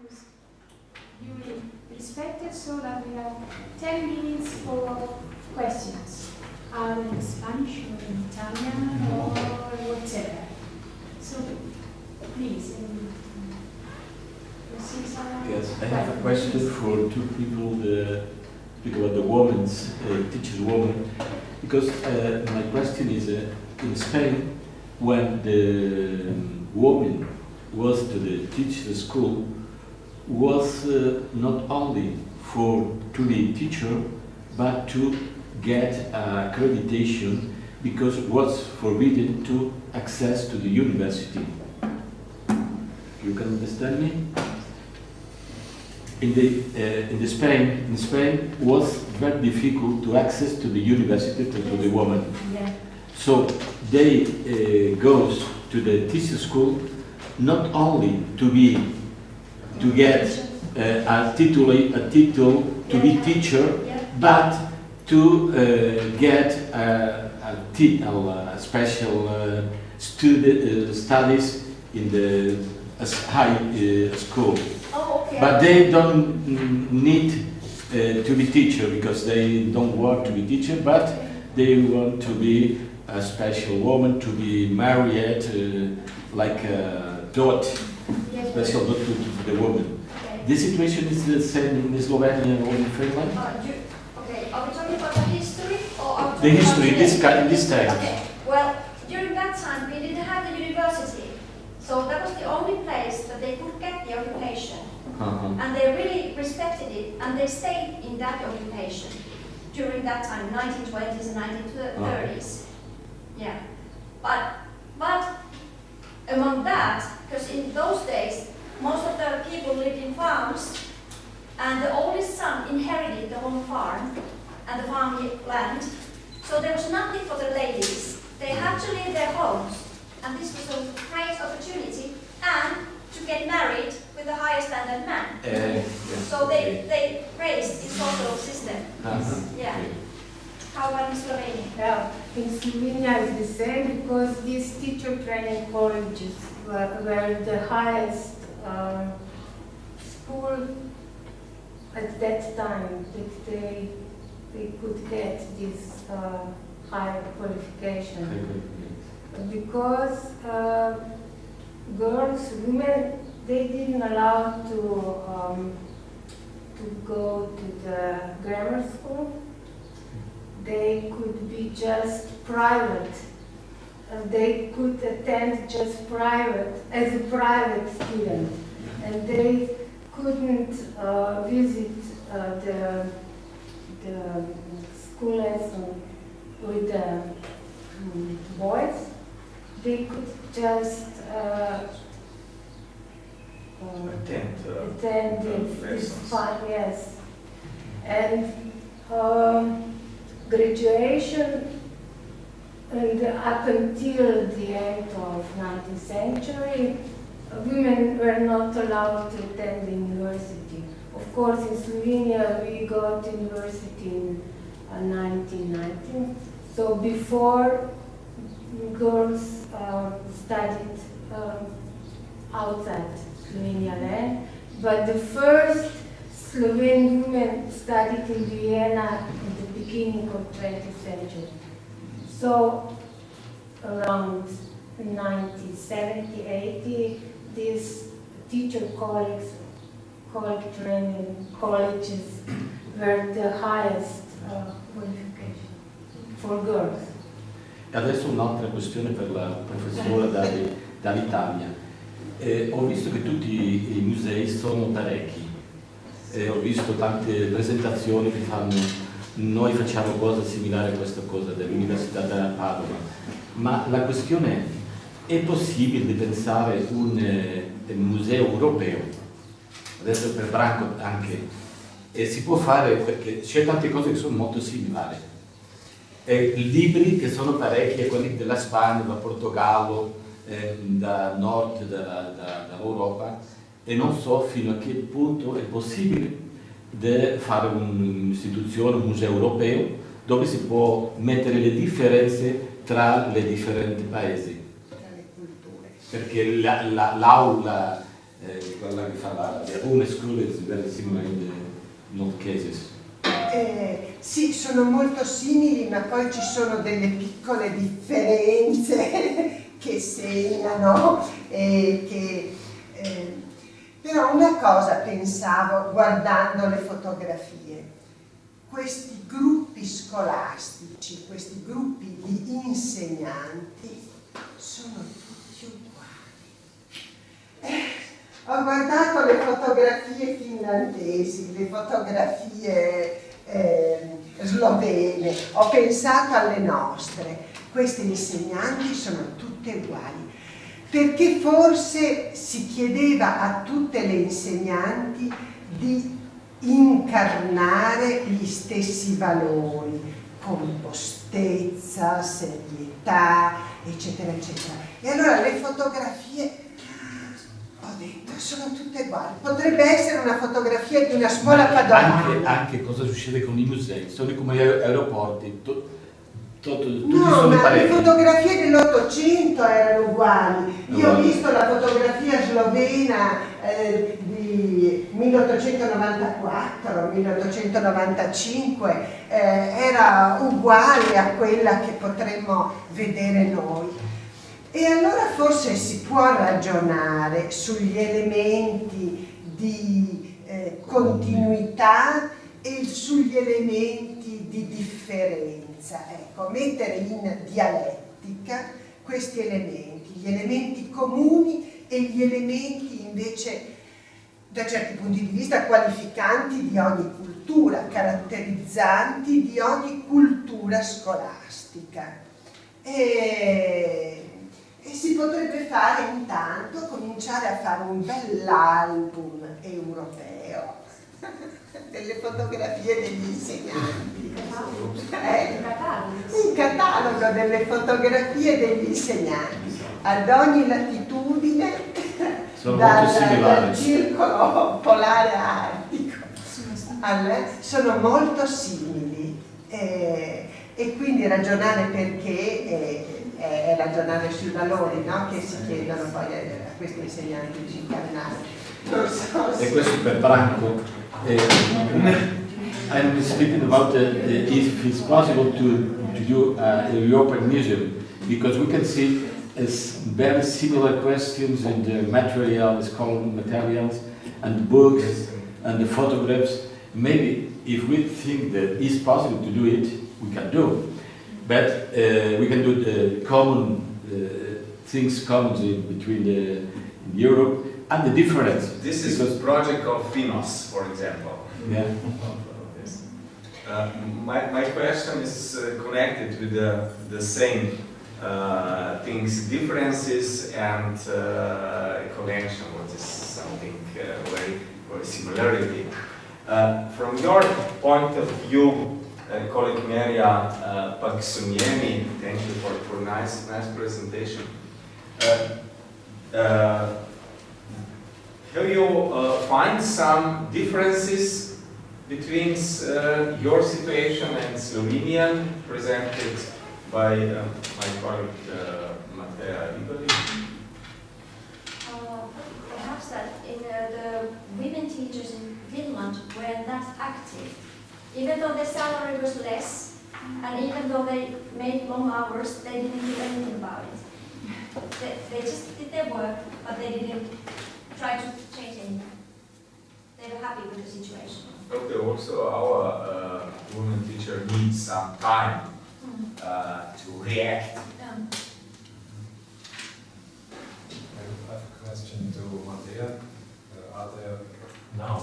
You will respect it so that we have 10 minutes for questions, either in Spanish or in Italian or whatever. So please. Yes, I have a question for two people, speak about the women's teachers woman, because my question is in Spain, when the woman was to the teacher school, was not only to be teacher, but to get accreditation, because it was forbidden to access to the university. You can understand me? In Spain was very difficult to access to the university to the woman. Yeah. So they goes to the teacher school not only to get a title to be teacher, but to get a special studies in the high school. Oh, okay. But they don't need to be teacher, because they don't want to be teacher, but they want to be a special woman, to be married, like a daughter, special daughter to the woman. Okay. This situation is the same in Slovenia or in Finland? Okay, are we talking about the history or are we The history, about this time. Okay, well, during that time we didn't have the university, so that was the only place that they could get the occupation. And they really respected it, and they stayed in that occupation during that time, 1920s and 1930s. Yeah, but among that, because in those days most of the people lived in farms, and the oldest son inherited the whole farm and the farm land, so there was nothing for the ladies. They had to leave their homes, and this was a great opportunity, and to get married with a higher standard man. Yes, So they raised this sort of system. Yeah. Okay. How about in Slovenia? Yeah, in Slovenia it's the same, because these teacher training colleges were the highest school at that time that they could get this high qualification. Because girls, women, they didn't allow to go to the grammar school. They could be just private. They could attend just private, as a private student. And they couldn't visit the school lesson with the boys. They could just attend this part, yes. And graduation, and up until the end of 19th century, women were not allowed to attend the university. Of course, in Slovenia we got university in 1919. So before, girls studied outside Slovenia land, but the first Slovene women studied in Vienna in the beginning of 20th century. So around 1970, 80, these teacher colleges were the highest qualification for girls. E adesso un'altra questione per la professora dall'Italia. Ho visto che tutti i musei sono parecchi. Ho visto tante presentazioni che fanno, noi facciamo cosa similare a questa cosa dell'Università di Padova, ma la questione è possibile di pensare un museo europeo, adesso per Branco anche, e si può fare perché c'è tante cose che sono molto similari. Libri che sono parecchi, quelli della Spagna, dal Portogallo, da nord dall'Europa, e non so fino a che punto è possibile di fare un'istituzione, un museo europeo, dove si può mettere le differenze tra i differenti paesi. Perché l'aula quella che fa the home school is very similar in most cases. Sì, sono molto simili, ma poi ci sono delle piccole differenze che segnano. Però una cosa pensavo guardando le fotografie: questi gruppi scolastici, questi gruppi di insegnanti sono tutti uguali. Ho guardato le fotografie finlandesi, le fotografie slovene, ho pensato alle nostre. Questi insegnanti sono tutte uguali, perché forse si chiedeva a tutte le insegnanti di incarnare gli stessi valori, compostezza, serietà, eccetera, eccetera. E allora le fotografie, ho detto, sono tutte uguali. Potrebbe essere una fotografia di una scuola padovana. Anche cosa succede con i musei, sono come gli aeroporti, tutti No, sono ma le parecchi. fotografie dell'Ottocento erano uguali. Io ho visto la fotografia slovena di 1894-1895, era uguale a quella che potremmo vedere noi. E allora forse si può ragionare sugli elementi di continuità e sugli elementi di differenza. Ecco, mettere in dialettica questi elementi, gli elementi comuni e gli elementi invece da certi punti di vista qualificanti di ogni cultura, caratterizzanti di ogni cultura scolastica. E si potrebbe fare intanto, cominciare a fare un bell'album europeo delle fotografie degli insegnanti. Un catalogo delle fotografie degli insegnanti ad ogni latitudine dal circolo polare artico. Sono molto simili e quindi ragionare perché è ragionare sui valori, no? Che si chiedono poi a questi insegnanti di incarnare. Non so se... E questo per Branco. I'm speaking about if it's possible to do a European museum, because we can see very similar questions in the materials, scholarly materials, and books, and the photographs. Maybe if we think that it's possible to do it, we can do. But we can do the common things common between Europe and the difference. This is a project of Finos, for example. Yeah. My question is connected with the same things, differences and connection, what is something very similarity. From your point of view, colleague Maria Paxuniemi, thank you for nice presentation. Have you find some differences between your situation and Slovenian presented by my colleague Matea Ibali? Perhaps that in the women teachers in Finland weren't that active. Even though their salary was less, and even though they made long hours, they didn't do anything about it. They just did their work, but they didn't try to change anything. They were happy with the situation. Okay, also our women teacher needs some time to react. I have a question to Matea. Are there now,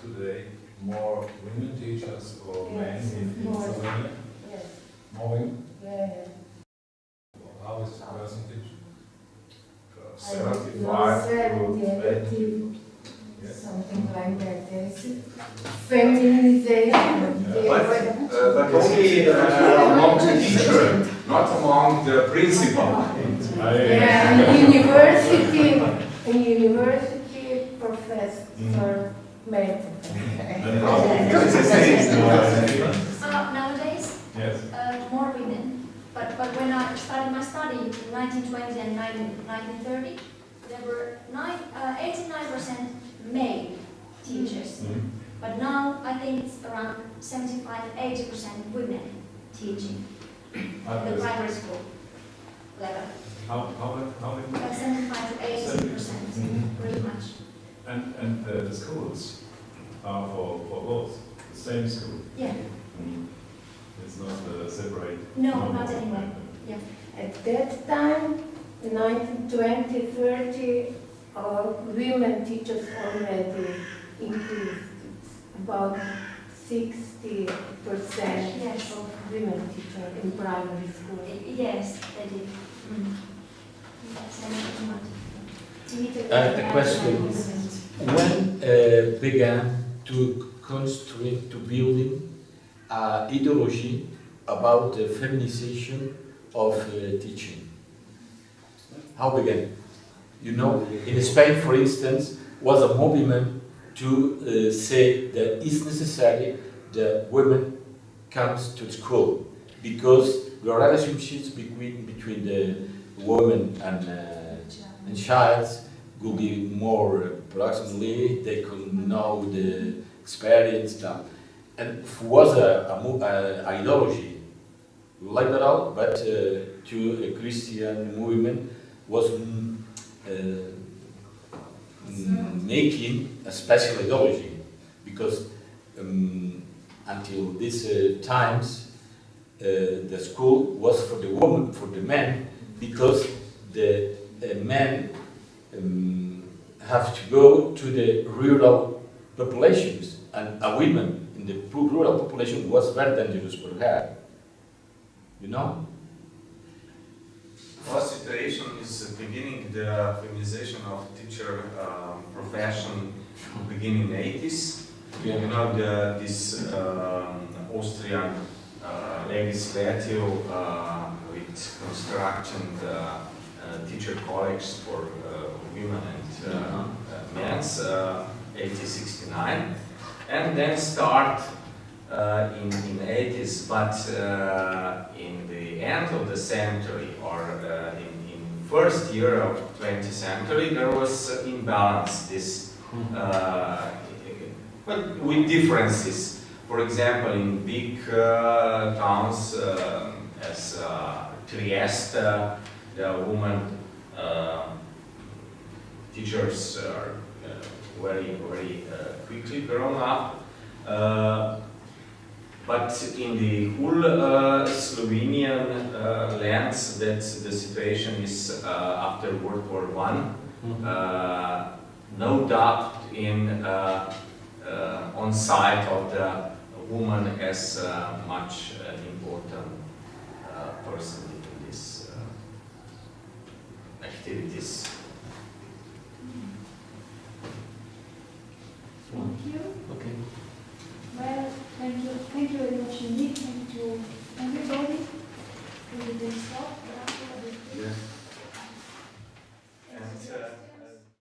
today, more women teachers or men in Slovenia? Yes. More women? Yeah. How is the percentage? 75 to 80, Yes. something like that. Yes. Feminization. But only among the teachers, not among the principal. Yeah, in university professor method. Nowadays, Yes. more women. But when I started my study in 1920 and 1930, there were 89% male teachers. But now I think it's around 75-80% women teaching the primary school level. How many? 75-80%, pretty much. And the schools are for both the same school. Yeah. It's not separate. No, not anymore. Yeah. At that time, 1920, 30, women teachers already increased. About 60% Yes. of women teachers in primary school. Yes, they did. The question is, when began to construct, to building ideology about the feminization of teaching? How began? You know, in Spain, for instance, was a movement to say that it's necessary that women comes to school because the relationships between the woman and child will be more proximally, they could know the experience now. And it was a ideology, liberal, but to a Christian movement was making a special ideology, because until these times the school was for the woman, for the men, because the men have to go to the rural populations, and a woman in the rural population was very dangerous for her. You know? Our situation is beginning the feminization of teacher profession beginning 80s. Yeah. You know, this Austrian legislative with construction teacher college for women and men's 1869, and then start in 80s, but in the end of the century, or in first year of 20th century, there was imbalance. This, but with differences. For example, in big towns as Trieste, the women teachers are very quickly grown up. But in the whole Slovenian lands, that the situation is after World War I, no doubt in on side of the woman as much an important person in these activities. Thank you. Okay. Well, thank you very much indeed. Thank you everybody. We will stop. Yes.